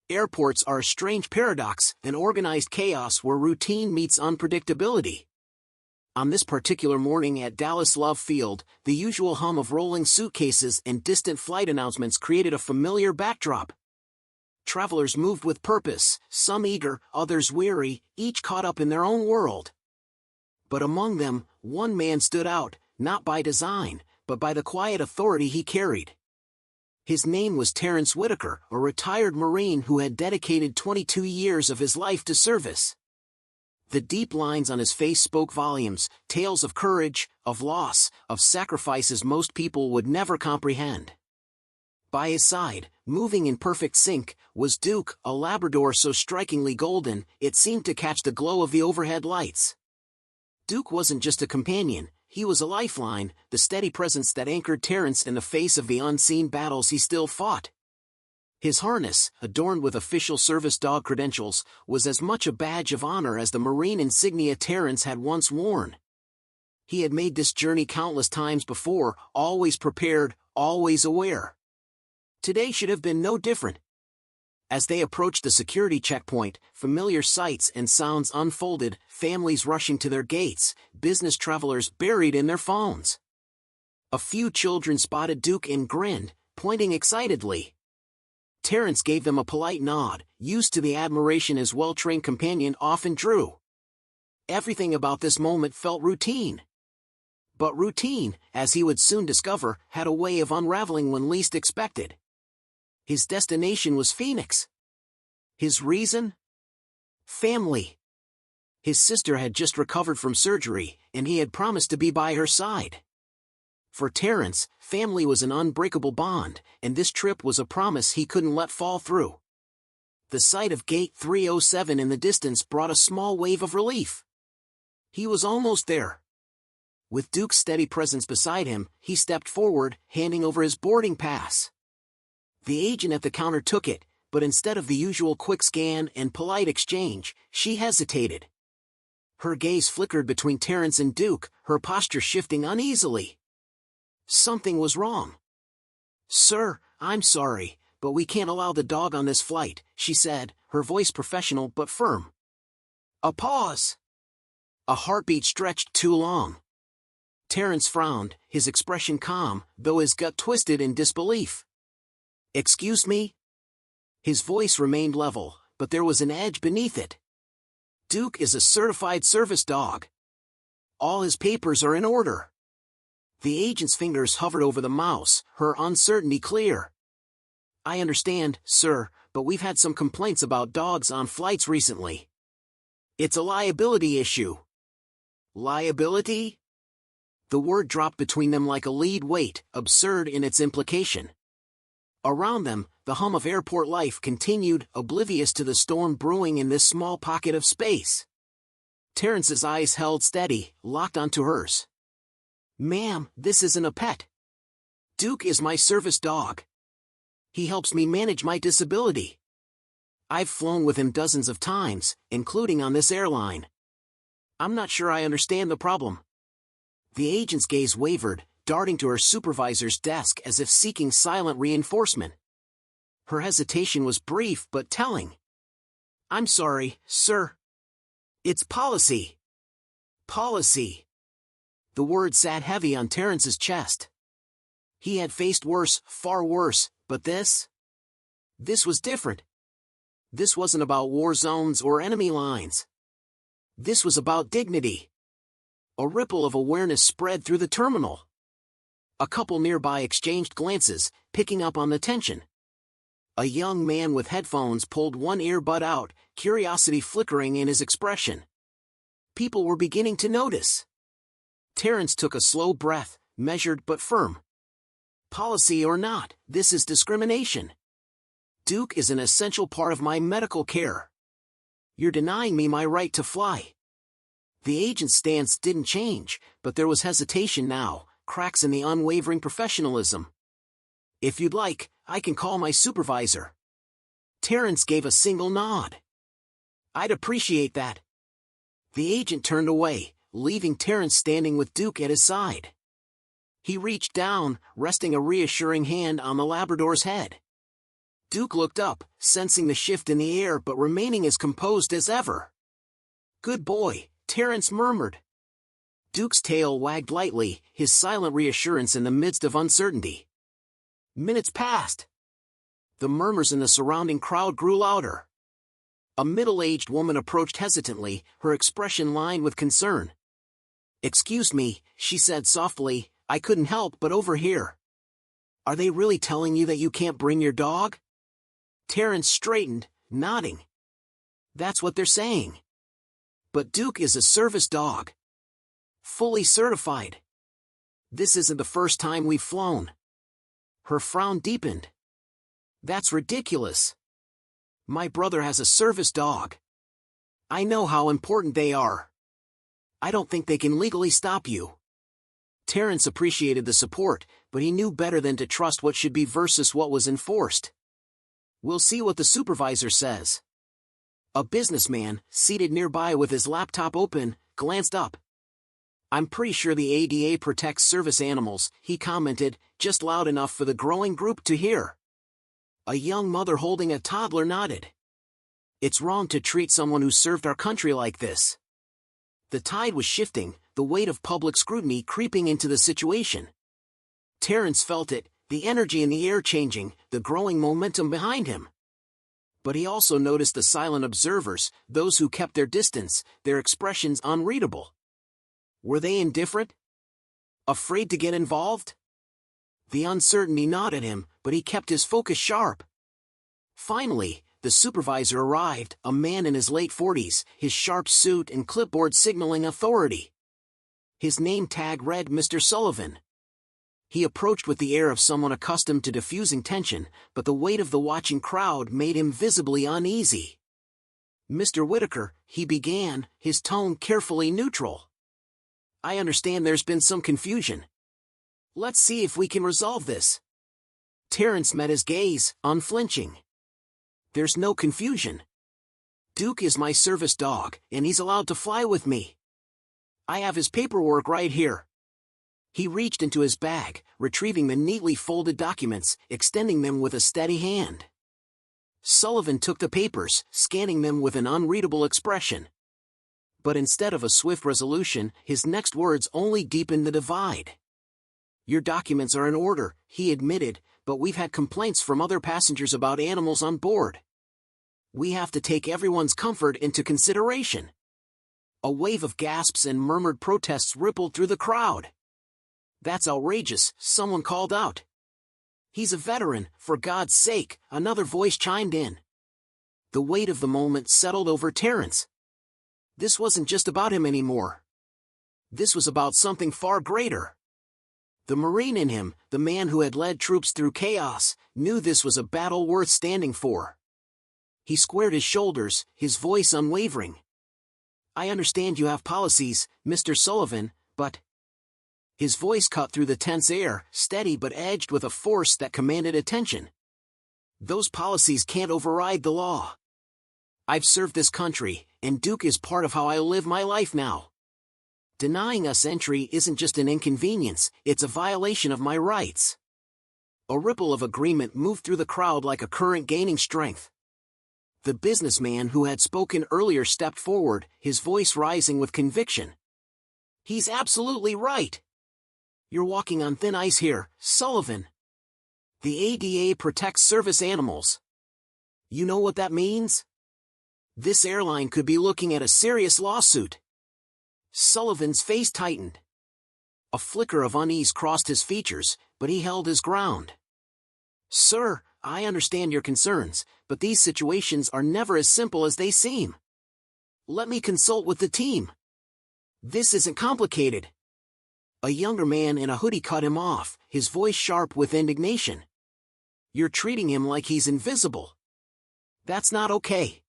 Airports are a strange paradox, an organized chaos where routine meets unpredictability. On this particular morning at Dallas Love Field, the usual hum of rolling suitcases and distant flight announcements created a familiar backdrop. Travelers moved with purpose, some eager, others weary, each caught up in their own world. But among them, one man stood out, not by design, but by the quiet authority he carried. His name was Terence Whittaker, a retired Marine who had dedicated 22 years of his life to service. The deep lines on his face spoke volumes, tales of courage, of loss, of sacrifices most people would never comprehend. By his side, moving in perfect sync, was Duke, a Labrador so strikingly golden, it seemed to catch the glow of the overhead lights. Duke wasn't just a companion, he was a lifeline, the steady presence that anchored Terence in the face of the unseen battles he still fought. His harness, adorned with official service dog credentials, was as much a badge of honor as the Marine insignia Terence had once worn. He had made this journey countless times before, always prepared, always aware. Today should have been no different. As they approached the security checkpoint, familiar sights and sounds unfolded, families rushing to their gates, business travelers buried in their phones. A few children spotted Duke and grinned, pointing excitedly. Terence gave them a polite nod, used to the admiration his well-trained companion often drew. Everything about this moment felt routine. But routine, as he would soon discover, had a way of unraveling when least expected. His destination was Phoenix. His reason? Family. His sister had just recovered from surgery, and he had promised to be by her side. For Terence, family was an unbreakable bond, and this trip was a promise he couldn't let fall through. The sight of Gate 307 in the distance brought a small wave of relief. He was almost there. With Duke's steady presence beside him, he stepped forward, handing over his boarding pass. The agent at the counter took it, but instead of the usual quick scan and polite exchange, she hesitated. Her gaze flickered between Terence and Duke, her posture shifting uneasily. Something was wrong. "Sir, I'm sorry, but we can't allow the dog on this flight," she said, her voice professional but firm. A pause. A heartbeat stretched too long. Terence frowned, his expression calm, though his gut twisted in disbelief. "Excuse me?" His voice remained level, but there was an edge beneath it. "Duke is a certified service dog. All his papers are in order." The agent's fingers hovered over the mouse, her uncertainty clear. "I understand, sir, but we've had some complaints about dogs on flights recently. It's a liability issue." "Liability?" The word dropped between them like a lead weight, absurd in its implication. Around them, the hum of airport life continued, oblivious to the storm brewing in this small pocket of space. Terence's eyes held steady, locked onto hers. "Ma'am, this isn't a pet. Duke is my service dog. He helps me manage my disability. I've flown with him dozens of times, including on this airline. I'm not sure I understand the problem." The agent's gaze wavered, darting to her supervisor's desk as if seeking silent reinforcement. Her hesitation was brief but telling. "I'm sorry, sir. It's policy." Policy. The word sat heavy on Terence's chest. He had faced worse, far worse, but this? This was different. This wasn't about war zones or enemy lines. This was about dignity. A ripple of awareness spread through the terminal. A couple nearby exchanged glances, picking up on the tension. A young man with headphones pulled one earbud out, curiosity flickering in his expression. People were beginning to notice. Terence took a slow breath, measured but firm. "Policy or not, this is discrimination. Duke is an essential part of my medical care. You're denying me my right to fly." The agent's stance didn't change, but there was hesitation now, cracks in the unwavering professionalism. "If you'd like, I can call my supervisor." Terence gave a single nod. "I'd appreciate that." The agent turned away, leaving Terence standing with Duke at his side. He reached down, resting a reassuring hand on the Labrador's head. Duke looked up, sensing the shift in the air but remaining as composed as ever. "Good boy," Terence murmured. Duke's tail wagged lightly, his silent reassurance in the midst of uncertainty. Minutes passed. The murmurs in the surrounding crowd grew louder. A middle-aged woman approached hesitantly, her expression lined with concern. "Excuse me," she said softly, "I couldn't help but overhear." "Are they really telling you that you can't bring your dog?" Terence straightened, nodding. "That's what they're saying. But Duke is a service dog. Fully certified. This isn't the first time we've flown." Her frown deepened. "That's ridiculous. My brother has a service dog. I know how important they are. I don't think they can legally stop you." Terence appreciated the support, but he knew better than to trust what should be versus what was enforced. "We'll see what the supervisor says." A businessman, seated nearby with his laptop open, glanced up. "I'm pretty sure the ADA protects service animals," he commented, just loud enough for the growing group to hear. A young mother holding a toddler nodded. "It's wrong to treat someone who served our country like this." The tide was shifting, the weight of public scrutiny creeping into the situation. Terence felt it, the energy in the air changing, the growing momentum behind him. But he also noticed the silent observers, those who kept their distance, their expressions unreadable. Were they indifferent? Afraid to get involved? The uncertainty gnawed at him, but he kept his focus sharp. Finally, the supervisor arrived, a man in his late 40s, his sharp suit and clipboard signaling authority. His name tag read Mr. Sullivan. He approached with the air of someone accustomed to diffusing tension, but the weight of the watching crowd made him visibly uneasy. "Mr. Whittaker," he began, his tone carefully neutral. "I understand there's been some confusion. Let's see if we can resolve this." Terence met his gaze, unflinching. "There's no confusion. Duke is my service dog, and he's allowed to fly with me. I have his paperwork right here." He reached into his bag, retrieving the neatly folded documents, extending them with a steady hand. Sullivan took the papers, scanning them with an unreadable expression. But instead of a swift resolution, his next words only deepened the divide. "Your documents are in order," he admitted, "but we've had complaints from other passengers about animals on board. We have to take everyone's comfort into consideration." A wave of gasps and murmured protests rippled through the crowd. "That's outrageous," someone called out. "He's a veteran, for God's sake," another voice chimed in. The weight of the moment settled over Terence. This wasn't just about him anymore. This was about something far greater. The Marine in him, the man who had led troops through chaos, knew this was a battle worth standing for. He squared his shoulders, his voice unwavering. "I understand you have policies, Mr. Sullivan, but—" His voice cut through the tense air, steady but edged with a force that commanded attention. "Those policies can't override the law. I've served this country, and Duke is part of how I live my life now. Denying us entry isn't just an inconvenience, it's a violation of my rights." A ripple of agreement moved through the crowd like a current gaining strength. The businessman who had spoken earlier stepped forward, his voice rising with conviction. "He's absolutely right. You're walking on thin ice here, Sullivan. The ADA protects service animals. You know what that means? This airline could be looking at a serious lawsuit." Sullivan's face tightened. A flicker of unease crossed his features, but he held his ground. "Sir, I understand your concerns, but these situations are never as simple as they seem. Let me consult with the team. This isn't complicated." A younger man in a hoodie cut him off, his voice sharp with indignation. "You're treating him like he's invisible. That's not okay."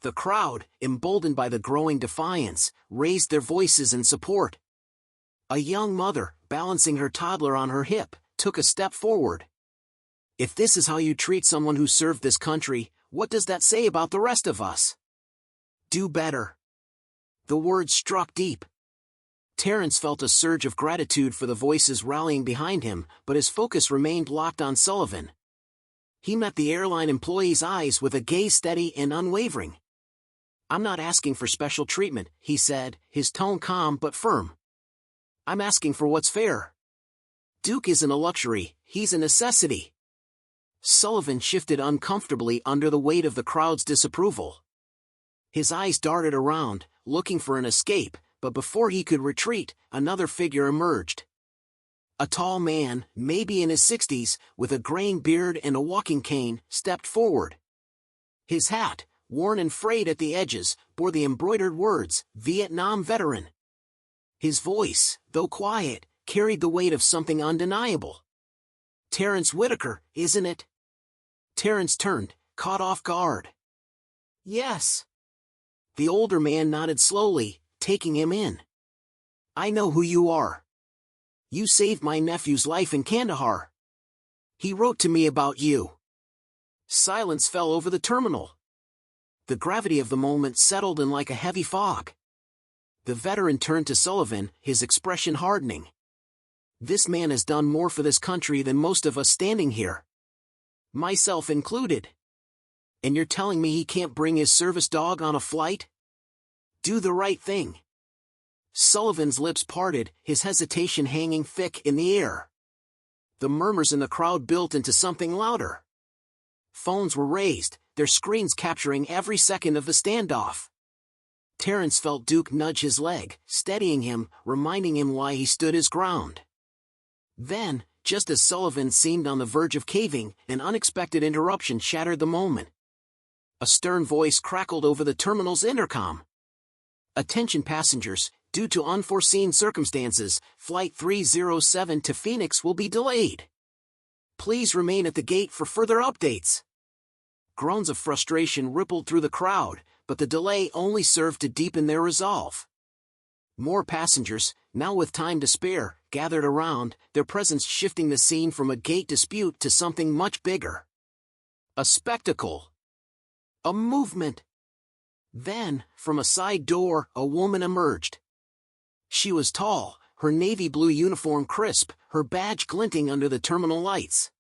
The crowd, emboldened by the growing defiance, raised their voices in support. A young mother, balancing her toddler on her hip, took a step forward. "If this is how you treat someone who served this country, what does that say about the rest of us? Do better." The words struck deep. Terence felt a surge of gratitude for the voices rallying behind him, but his focus remained locked on Sullivan. He met the airline employee's eyes with a gaze steady and unwavering. "I'm not asking for special treatment," he said, his tone calm but firm. "I'm asking for what's fair. Duke isn't a luxury, he's a necessity." Sullivan shifted uncomfortably under the weight of the crowd's disapproval. His eyes darted around, looking for an escape, but before he could retreat, another figure emerged. A tall man, maybe in his 60s, with a graying beard and a walking cane, stepped forward. His hat, worn and frayed at the edges, bore the embroidered words, "Vietnam Veteran." His voice, though quiet, carried the weight of something undeniable. "Terence Whittaker, isn't it?" Terence turned, caught off guard. "Yes." The older man nodded slowly, taking him in. "I know who you are. You saved my nephew's life in Kandahar. He wrote to me about you." Silence fell over the terminal. The gravity of the moment settled in like a heavy fog. The veteran turned to Sullivan, his expression hardening. "This man has done more for this country than most of us standing here. Myself included. And you're telling me he can't bring his service dog on a flight? Do the right thing." Sullivan's lips parted, his hesitation hanging thick in the air. The murmurs in the crowd built into something louder. Phones were raised, their screens capturing every second of the standoff. Terence felt Duke nudge his leg, steadying him, reminding him why he stood his ground. Then, just as Sullivan seemed on the verge of caving, an unexpected interruption shattered the moment. A stern voice crackled over the terminal's intercom. "Attention passengers, due to unforeseen circumstances, Flight 307 to Phoenix will be delayed. Please remain at the gate for further updates." Groans of frustration rippled through the crowd, but the delay only served to deepen their resolve. More passengers, now with time to spare, gathered around, their presence shifting the scene from a gate dispute to something much bigger. A spectacle. A movement. Then, from a side door, a woman emerged. She was tall, her navy blue uniform crisp, her badge glinting under the terminal lights.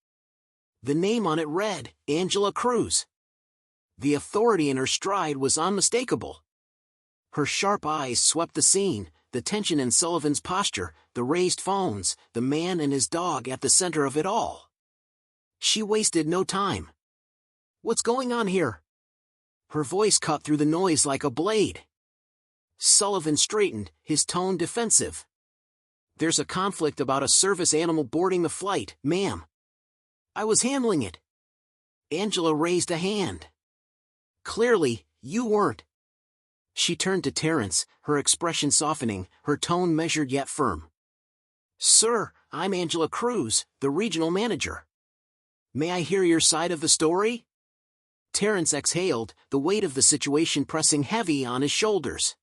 The name on it read, Angela Cruz. The authority in her stride was unmistakable. Her sharp eyes swept the scene, the tension in Sullivan's posture, the raised phones, the man and his dog at the center of it all. She wasted no time. "What's going on here?" Her voice cut through the noise like a blade. Sullivan straightened, his tone defensive. "There's a conflict about a service animal boarding the flight, ma'am." "I was handling it." Angela raised a hand. "Clearly, you weren't." She turned to Terence, her expression softening, her tone measured yet firm. "Sir, I'm Angela Cruz, the regional manager. May I hear your side of the story?" Terence exhaled, the weight of the situation pressing heavy on his shoulders.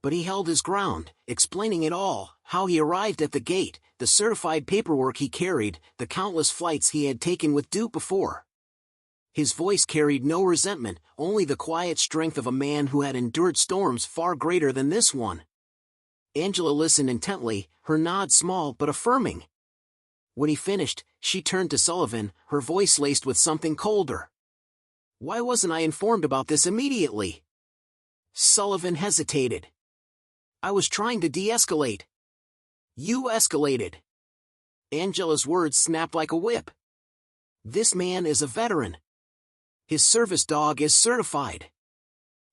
But he held his ground, explaining it all, how he arrived at the gate, the certified paperwork he carried, the countless flights he had taken with Duke before. His voice carried no resentment, only the quiet strength of a man who had endured storms far greater than this one. Angela listened intently, her nod small but affirming. When he finished, she turned to Sullivan, her voice laced with something colder. "Why wasn't I informed about this immediately?" Sullivan hesitated. "I was trying to de-escalate." "You escalated." Angela's words snapped like a whip. "This man is a veteran. His service dog is certified.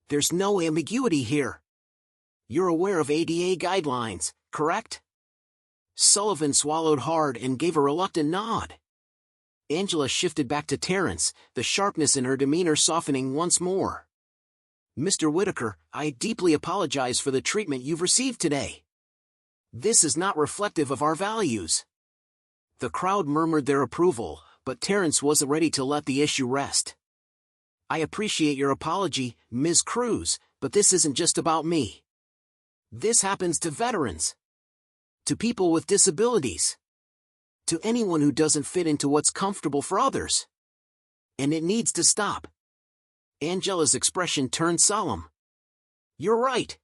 There's no ambiguity here. You're aware of ADA guidelines, correct?" Sullivan swallowed hard and gave a reluctant nod. Angela shifted back to Terence, the sharpness in her demeanor softening once more. "Mr. Whittaker, I deeply apologize for the treatment you've received today. This is not reflective of our values." The crowd murmured their approval, but Terence wasn't ready to let the issue rest. "I appreciate your apology, Ms. Cruz, but this isn't just about me. This happens to veterans. To people with disabilities. To anyone who doesn't fit into what's comfortable for others. And it needs to stop." Angela's expression turned solemn. "You're right.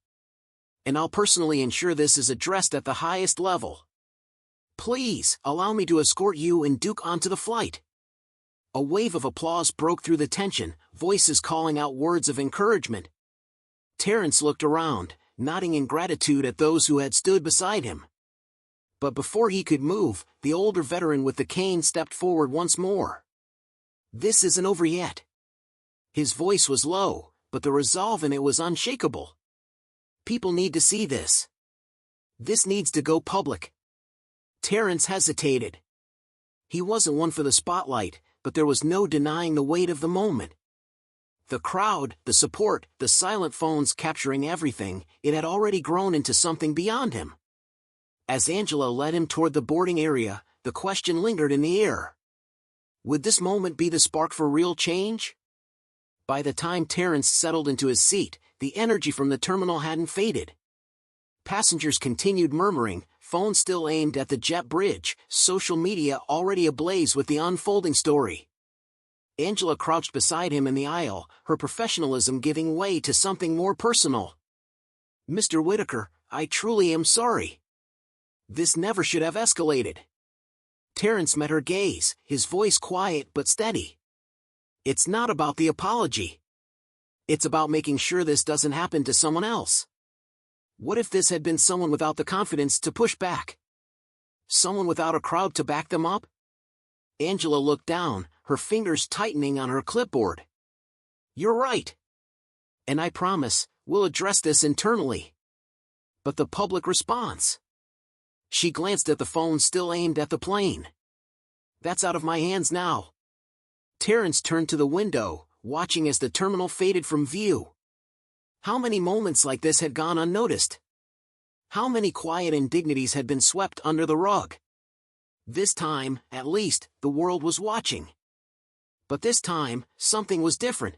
And I'll personally ensure this is addressed at the highest level. Please, allow me to escort you and Duke onto the flight." A wave of applause broke through the tension, voices calling out words of encouragement. Terence looked around, nodding in gratitude at those who had stood beside him. But before he could move, the older veteran with the cane stepped forward once more. "This isn't over yet." His voice was low, but the resolve in it was unshakable. "People need to see this. This needs to go public." Terence hesitated. He wasn't one for the spotlight, but there was no denying the weight of the moment. The crowd, the support, the silent phones capturing everything, it had already grown into something beyond him. As Angela led him toward the boarding area, the question lingered in the air. Would this moment be the spark for real change? By the time Terence settled into his seat, the energy from the terminal hadn't faded. Passengers continued murmuring, phones still aimed at the jet bridge, social media already ablaze with the unfolding story. Angela crouched beside him in the aisle, her professionalism giving way to something more personal. "Mr. Whittaker, I truly am sorry. This never should have escalated." Terence met her gaze, his voice quiet but steady. "It's not about the apology. It's about making sure this doesn't happen to someone else. What if this had been someone without the confidence to push back? Someone without a crowd to back them up?" Angela looked down, her fingers tightening on her clipboard. "You're right. And I promise, we'll address this internally. But the public response?" She glanced at the phone still aimed at the plane. "That's out of my hands now." Terence turned to the window, watching as the terminal faded from view. How many moments like this had gone unnoticed? How many quiet indignities had been swept under the rug? This time, at least, the world was watching. But this time, something was different.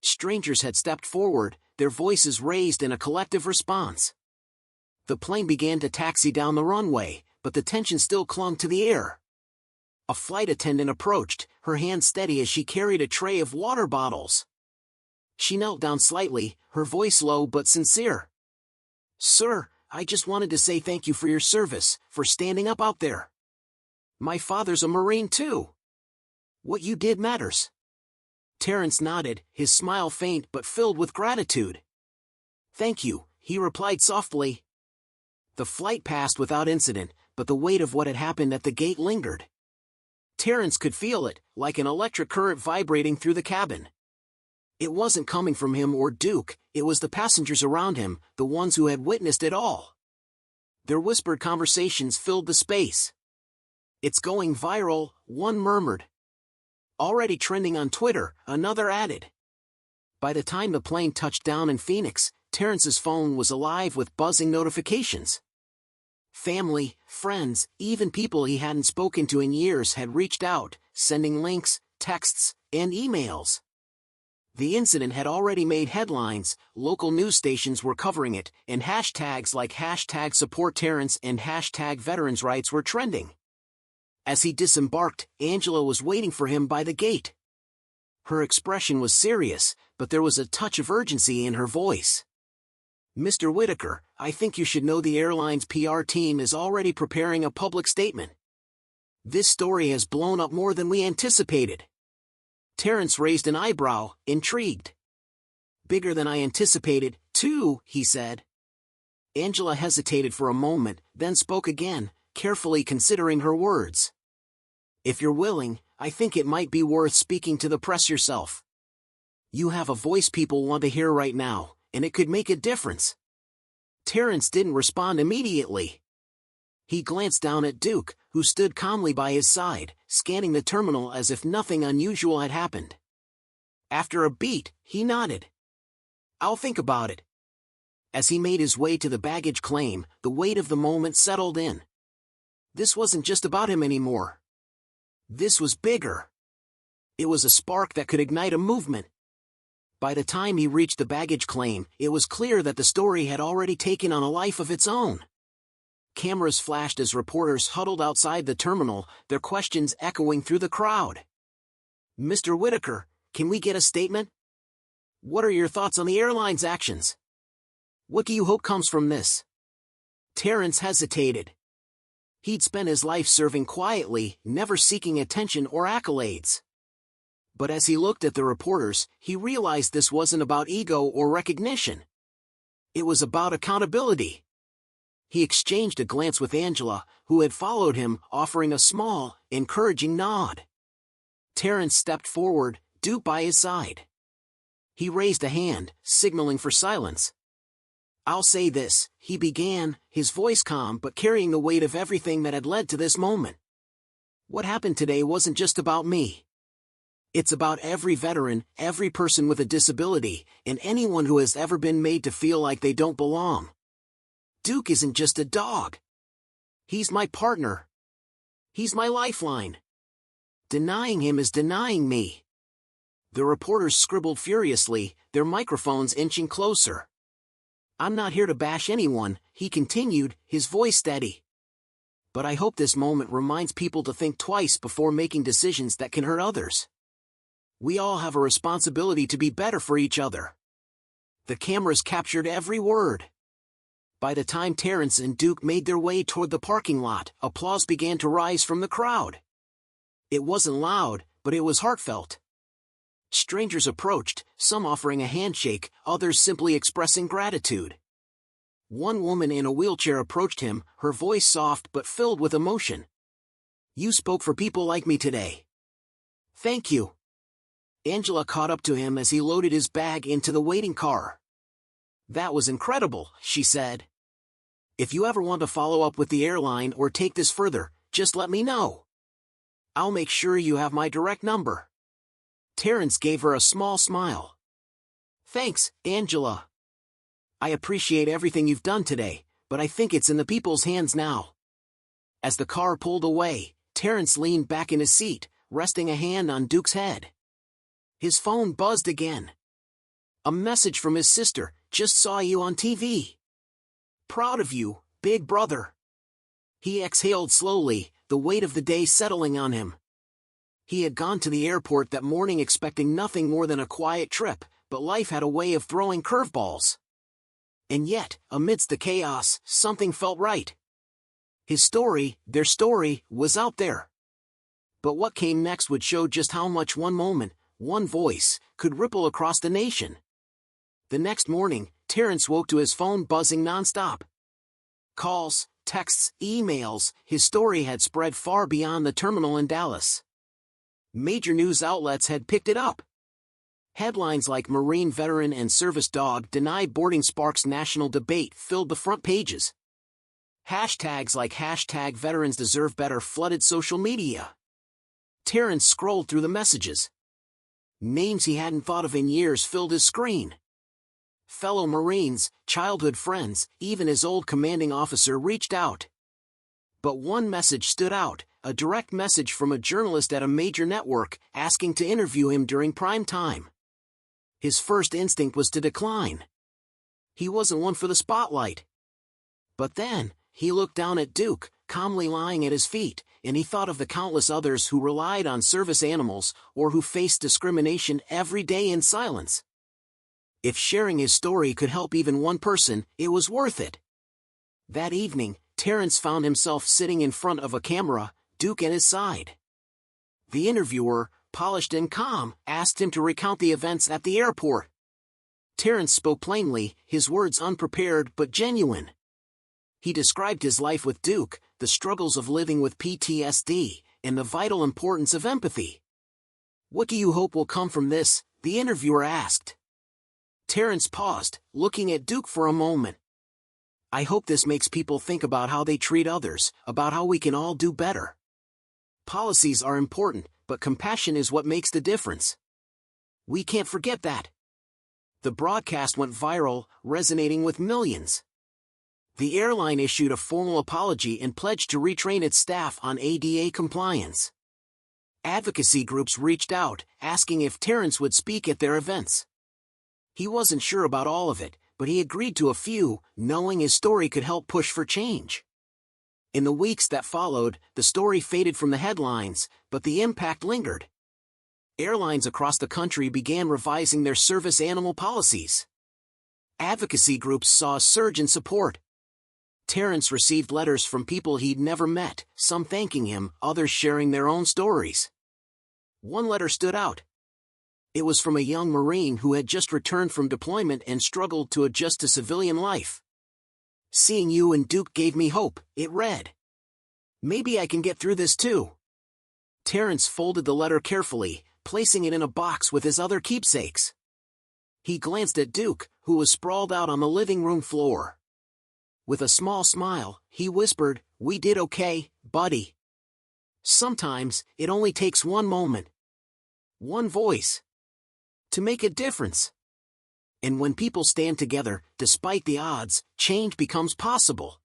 Strangers had stepped forward, their voices raised in a collective response. The plane began to taxi down the runway, but the tension still clung to the air. A flight attendant approached, her hand steady as she carried a tray of water bottles. She knelt down slightly, her voice low but sincere. "Sir, I just wanted to say thank you for your service, for standing up out there. My father's a Marine too. What you did matters." Terence nodded, his smile faint but filled with gratitude. "Thank you," he replied softly. The flight passed without incident, but the weight of what had happened at the gate lingered. Terence could feel it, like an electric current vibrating through the cabin. It wasn't coming from him or Duke, it was the passengers around him, the ones who had witnessed it all. Their whispered conversations filled the space. "It's going viral," one murmured. "Already trending on Twitter," another added. By the time the plane touched down in Phoenix, Terence's phone was alive with buzzing notifications. Family, friends, even people he hadn't spoken to in years had reached out, sending links, texts, and emails. The incident had already made headlines, local news stations were covering it, and hashtags like #SupportTerence and #VeteransRights were trending. As he disembarked, Angela was waiting for him by the gate. Her expression was serious, but there was a touch of urgency in her voice. "Mr. Whittaker, I think you should know the airline's PR team is already preparing a public statement. This story has blown up more than we anticipated." Terence raised an eyebrow, intrigued. "Bigger than I anticipated, too," he said. Angela hesitated for a moment, then spoke again, carefully considering her words. "If you're willing, I think it might be worth speaking to the press yourself. You have a voice people want to hear right now, and it could make a difference." Terence didn't respond immediately. He glanced down at Duke, who stood calmly by his side, scanning the terminal as if nothing unusual had happened. After a beat, he nodded. "I'll think about it." As he made his way to the baggage claim, the weight of the moment settled in. This wasn't just about him anymore. This was bigger. It was a spark that could ignite a movement. By the time he reached the baggage claim, it was clear that the story had already taken on a life of its own. Cameras flashed as reporters huddled outside the terminal, their questions echoing through the crowd. "Mr. Whittaker, can we get a statement? What are your thoughts on the airline's actions? What do you hope comes from this?" Terence hesitated. He'd spent his life serving quietly, never seeking attention or accolades. But as he looked at the reporters, he realized this wasn't about ego or recognition. It was about accountability. He exchanged a glance with Angela, who had followed him, offering a small, encouraging nod. Terence stepped forward, Duke by his side. He raised a hand, signaling for silence. "I'll say this," he began, his voice calm but carrying the weight of everything that had led to this moment. "What happened today wasn't just about me. It's about every veteran, every person with a disability, and anyone who has ever been made to feel like they don't belong. Duke isn't just a dog. He's my partner. He's my lifeline. Denying him is denying me." The reporters scribbled furiously, their microphones inching closer. "I'm not here to bash anyone," he continued, his voice steady. "But I hope this moment reminds people to think twice before making decisions that can hurt others. We all have a responsibility to be better for each other." The cameras captured every word. By the time Terence and Duke made their way toward the parking lot, applause began to rise from the crowd. It wasn't loud, but it was heartfelt. Strangers approached, some offering a handshake, others simply expressing gratitude. One woman in a wheelchair approached him, her voice soft but filled with emotion. "You spoke for people like me today. Thank you." Angela caught up to him as he loaded his bag into the waiting car. "That was incredible," she said. "If you ever want to follow up with the airline or take this further, just let me know. I'll make sure you have my direct number." Terence gave her a small smile. "Thanks, Angela. I appreciate everything you've done today, but I think it's in the people's hands now." As the car pulled away, Terence leaned back in his seat, resting a hand on Duke's head. His phone buzzed again. A message from his sister, "Just saw you on TV. Proud of you, big brother." He exhaled slowly, the weight of the day settling on him. He had gone to the airport that morning expecting nothing more than a quiet trip, but life had a way of throwing curveballs. And yet, amidst the chaos, something felt right. His story, their story, was out there. But what came next would show just how much one moment, one voice, could ripple across the nation. The next morning, Terence woke to his phone buzzing nonstop. Calls, texts, emails, his story had spread far beyond the terminal in Dallas. Major news outlets had picked it up. Headlines like "Marine Veteran and Service Dog Denied Boarding Sparks National Debate" filled the front pages. Hashtags like #VeteransDeserveBetter flooded social media. Terence scrolled through the messages. Names he hadn't thought of in years filled his screen. Fellow Marines, childhood friends, even his old commanding officer reached out. But one message stood out, a direct message from a journalist at a major network, asking to interview him during prime time. His first instinct was to decline. He wasn't one for the spotlight. But then, he looked down at Duke, calmly lying at his feet, and he thought of the countless others who relied on service animals, or who faced discrimination every day in silence. If sharing his story could help even one person, it was worth it. That evening, Terence found himself sitting in front of a camera, Duke at his side. The interviewer, polished and calm, asked him to recount the events at the airport. Terence spoke plainly, his words unprepared but genuine. He described his life with Duke, the struggles of living with PTSD, and the vital importance of empathy. "What do you hope will come from this?" the interviewer asked. Terence paused, looking at Duke for a moment. "I hope this makes people think about how they treat others, about how we can all do better. Policies are important, but compassion is what makes the difference. We can't forget that." The broadcast went viral, resonating with millions. The airline issued a formal apology and pledged to retrain its staff on ADA compliance. Advocacy groups reached out, asking if Terence would speak at their events. He wasn't sure about all of it, but he agreed to a few, knowing his story could help push for change. In the weeks that followed, the story faded from the headlines, but the impact lingered. Airlines across the country began revising their service animal policies. Advocacy groups saw a surge in support. Terence received letters from people he'd never met, some thanking him, others sharing their own stories. One letter stood out. It was from a young Marine who had just returned from deployment and struggled to adjust to civilian life. "Seeing you and Duke gave me hope," it read. "Maybe I can get through this too." Terence folded the letter carefully, placing it in a box with his other keepsakes. He glanced at Duke, who was sprawled out on the living room floor. With a small smile, he whispered, "We did okay, buddy. Sometimes, it only takes one moment, one voice, to make a difference. And when people stand together, despite the odds, change becomes possible."